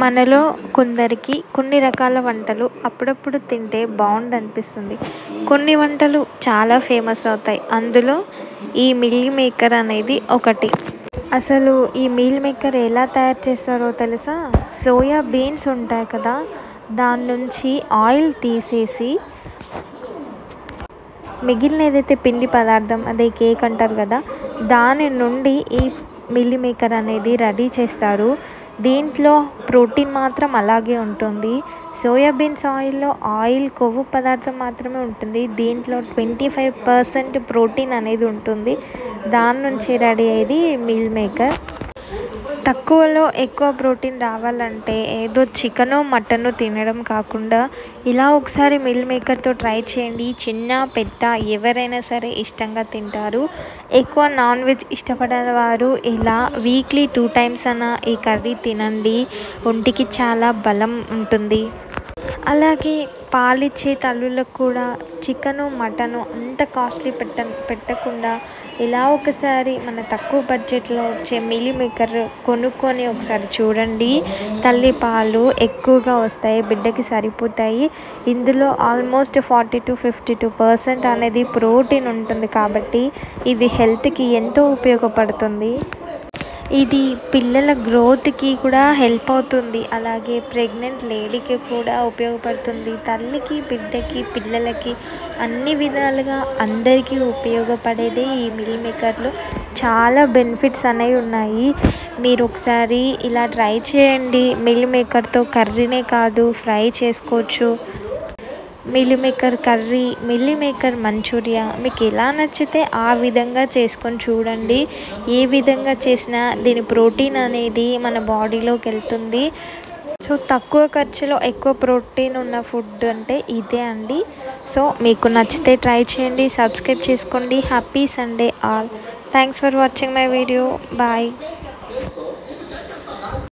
మనలో కొందరికి కొన్ని రకాల వంటలు అప్పుడప్పుడు తింటే బాగుందనిపిస్తుంది. కొన్ని వంటలు చాలా ఫేమస్ అవుతాయి. అందులో ఈ మిల్ మేకర్ అనేది ఒకటి. అసలు ఈ మీల్ మేకర్ ఎలా తయారు చేస్తారో తెలుసా? సోయా బీన్స్ ఉంటాయి కదా, దాని నుంచి ఆయిల్ తీసేసి మిగిలిన ఏదైతే పిండి పదార్థం అదే కేక్ అంటారు కదా, దాని నుండి ఈ మిల్ మేకర్ అనేది రెడీ చేస్తారు. దీంట్లో ప్రోటీన్ మాత్రం అలాగే ఉంటుంది. సోయాబీన్స్ ఆయిల్లో కొవ్వు పదార్థం మాత్రమే ఉంటుంది. దీంట్లో 25% ప్రోటీన్ అనేది ఉంటుంది. దాని నుంచి రెడీ అయ్యేది మిల్ మేకర్. తక్కువలో ఎక్కువ ప్రోటీన్ రావాలంటే ఏదో చికెను మటను తినడం కాకుండా ఇలా ఒకసారి మిల్ మేకర్తో ట్రై చేయండి. చిన్న పెద్ద ఎవరైనా సరే ఇష్టంగా తింటారు. ఎక్కువ నాన్ వెజ్ ఇష్టపడే వారు ఇలా వీక్లీ 2 టైమ్స్ అన్న ఈ కర్రీ తినండి. ఒంటికి చాలా బలం ఉంటుంది. అలాగే పాలిచ్చే తల్లులకు కూడా చికెను మటను అంత కాస్ట్లీ పెట్టకుండా ఇలా ఒకసారి మన తక్కువ బడ్జెట్లో వచ్చే మిల్ మేకర్ కొనుక్కొని ఒకసారి చూడండి. తల్లి పాలు ఎక్కువగా వస్తాయి, బిడ్డకి సరిపోతాయి. ఇందులో ఆల్మోస్ట్ 40-52% అనేది ప్రోటీన్ ఉంటుంది కాబట్టి ఇది హెల్త్కి ఎంతో ఉపయోగపడుతుంది. ఇది పిల్లల గ్రోత్కి కూడా హెల్ప్ అవుతుంది. అలాగే ప్రెగ్నెంట్ లేడీకి కూడా ఉపయోగపడుతుంది. తల్లికి, బిడ్డకి, పిల్లలకి అన్ని విధాలుగా అందరికీ ఉపయోగపడేదే ఈ మిల్ మేకర్లో. చాలా బెనిఫిట్స్ అనేవి ఉన్నాయి. మీరు ఒకసారి ఇలా ట్రై చేయండి. మిల్ మేకర్తో కర్రీనే కాదు ఫ్రై చేసుకోవచ్చు. Meal maker curry, meal maker Manchuria మీకు ఎలా నచ్చితే ఆ విధంగా చేసుకొని చూడండి. ఏ విధంగా చేసినా దీని ప్రోటీన్ అనేది మన బాడీలోకి వెళ్తుంది. సో తక్కువ ఖర్చులో ఎక్కువ ప్రోటీన్ ఉన్న ఫుడ్ అంటే ఇదే అండి. సో మీకు నచ్చితే ట్రై చేయండి, సబ్స్క్రైబ్ చేసుకోండి. Happy Sunday all. Thanks for watching my video. Bye.